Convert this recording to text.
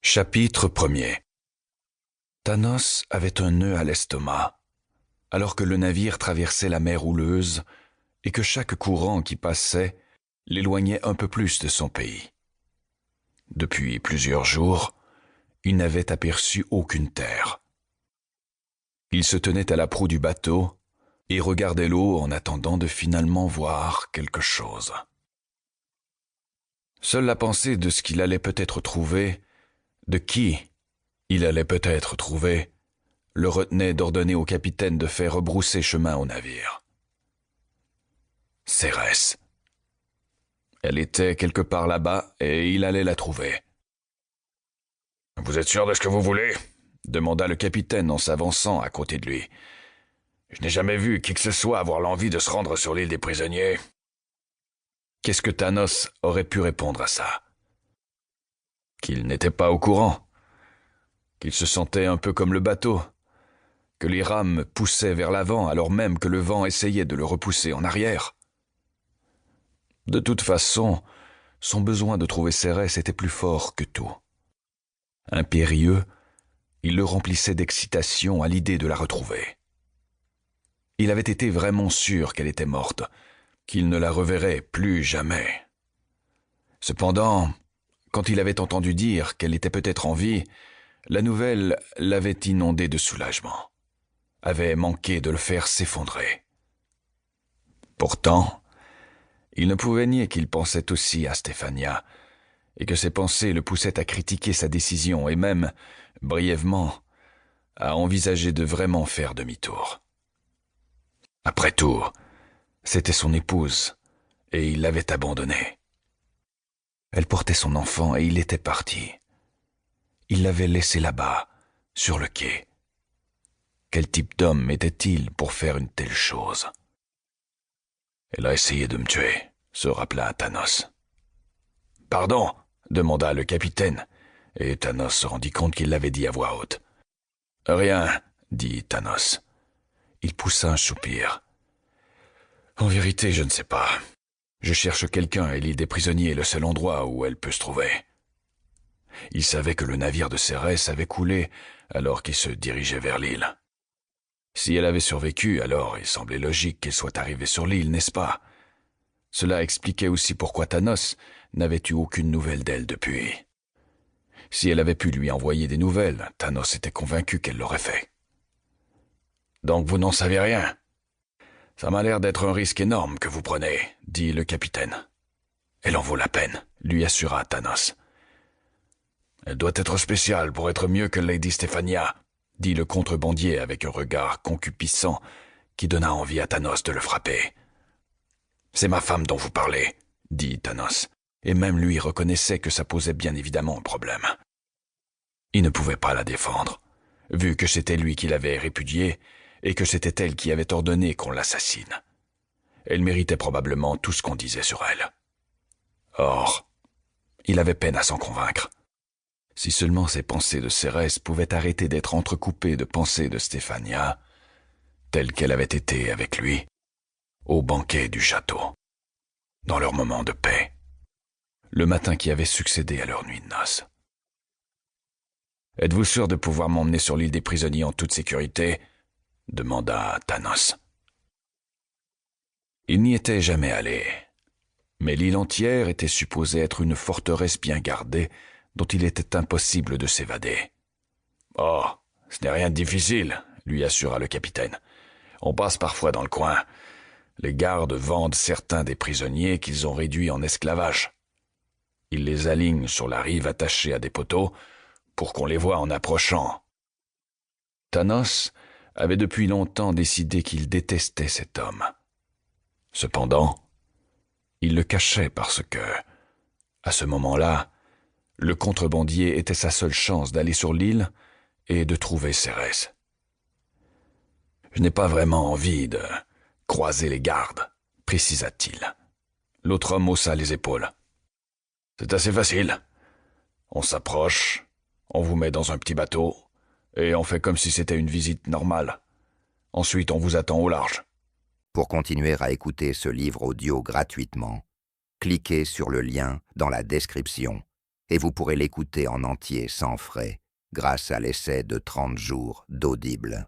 Chapitre 1er. Thanos avait un nœud à l'estomac, alors que le navire traversait la mer houleuse et que chaque courant qui passait l'éloignait un peu plus de son pays. Depuis plusieurs jours, il n'avait aperçu aucune terre. Il se tenait à la proue du bateau et regardait l'eau en attendant de finalement voir quelque chose. Seule la pensée de ce qu'il allait peut-être trouver, de qui il allait peut-être trouver, le retenait d'ordonner au capitaine de faire rebrousser chemin au navire. Cérès. Elle était quelque part là-bas et il allait la trouver. « Vous êtes sûr de ce que vous voulez ?» demanda le capitaine en s'avançant à côté de lui. « Je n'ai jamais vu qui que ce soit avoir l'envie de se rendre sur l'île des prisonniers. » Qu'est-ce que Thanos aurait pu répondre à ça? Qu'il n'était pas au courant, qu'il se sentait un peu comme le bateau, que les rames poussaient vers l'avant alors même que le vent essayait de le repousser en arrière. De toute façon, son besoin de trouver Cérès était plus fort que tout. Impérieux, il le remplissait d'excitation à l'idée de la retrouver. Il avait été vraiment sûr qu'elle était morte, qu'il ne la reverrait plus jamais. Cependant, quand il avait entendu dire qu'elle était peut-être en vie, la nouvelle l'avait inondé de soulagement, avait manqué de le faire s'effondrer. Pourtant, il ne pouvait nier qu'il pensait aussi à Stéphania, et que ses pensées le poussaient à critiquer sa décision et même, brièvement, à envisager de vraiment faire demi-tour. Après tout, c'était son épouse, et il l'avait abandonnée. Elle portait son enfant et il était parti. Il l'avait laissée là-bas, sur le quai. Quel type d'homme était-il pour faire une telle chose? Elle a essayé de me tuer, se rappela Thanos. « Pardon ?» demanda le capitaine, et Thanos se rendit compte qu'il l'avait dit à voix haute. « Rien, » dit Thanos. Il poussa un soupir. « En vérité, je ne sais pas. Je cherche quelqu'un et l'île des prisonniers est le seul endroit où elle peut se trouver. » Il savait que le navire de Cérès avait coulé alors qu'il se dirigeait vers l'île. Si elle avait survécu, alors il semblait logique qu'elle soit arrivée sur l'île, n'est-ce pas? Cela expliquait aussi pourquoi Thanos n'avait eu aucune nouvelle d'elle depuis. Si elle avait pu lui envoyer des nouvelles, Thanos était convaincu qu'elle l'aurait fait. « Donc vous n'en savez rien? Ça m'a l'air d'être un risque énorme que vous prenez, » dit le capitaine. « Elle en vaut la peine, » lui assura Thanos. « Elle doit être spéciale pour être mieux que Lady Stéphania, » dit le contrebandier avec un regard concupissant qui donna envie à Thanos de le frapper. « C'est ma femme dont vous parlez, » dit Thanos, et même lui reconnaissait que ça posait bien évidemment un problème. Il ne pouvait pas la défendre, vu que c'était lui qui l'avait répudiée et que c'était elle qui avait ordonné qu'on l'assassine. Elle méritait probablement tout ce qu'on disait sur elle. Or, il avait peine à s'en convaincre. Si seulement ses pensées de Cérès pouvaient arrêter d'être entrecoupées de pensées de Stéphania, telles qu'elle avait été avec lui, au banquet du château, dans leur moment de paix, le matin qui avait succédé à leur nuit de noces. « Êtes-vous sûr de pouvoir m'emmener sur l'île des prisonniers en toute sécurité ?» demanda Thanos. Il n'y était jamais allé, mais l'île entière était supposée être une forteresse bien gardée dont il était impossible de s'évader. « Oh, ce n'est rien de difficile, » lui assura le capitaine. « On passe parfois dans le coin. Les gardes vendent certains des prisonniers qu'ils ont réduits en esclavage. Ils les alignent sur la rive attachés à des poteaux pour qu'on les voie en approchant. » Thanos avait depuis longtemps décidé qu'il détestait cet homme. Cependant, il le cachait parce que, à ce moment-là, le contrebandier était sa seule chance d'aller sur l'île et de trouver Cérès. « Je n'ai pas vraiment envie de croiser les gardes, » précisa-t-il. L'autre homme haussa les épaules. « C'est assez facile. On s'approche, on vous met dans un petit bateau, et on fait comme si c'était une visite normale. Ensuite, on vous attend au large. » Pour continuer à écouter ce livre audio gratuitement, cliquez sur le lien dans la description et vous pourrez l'écouter en entier sans frais grâce à l'essai de 30 jours d'Audible.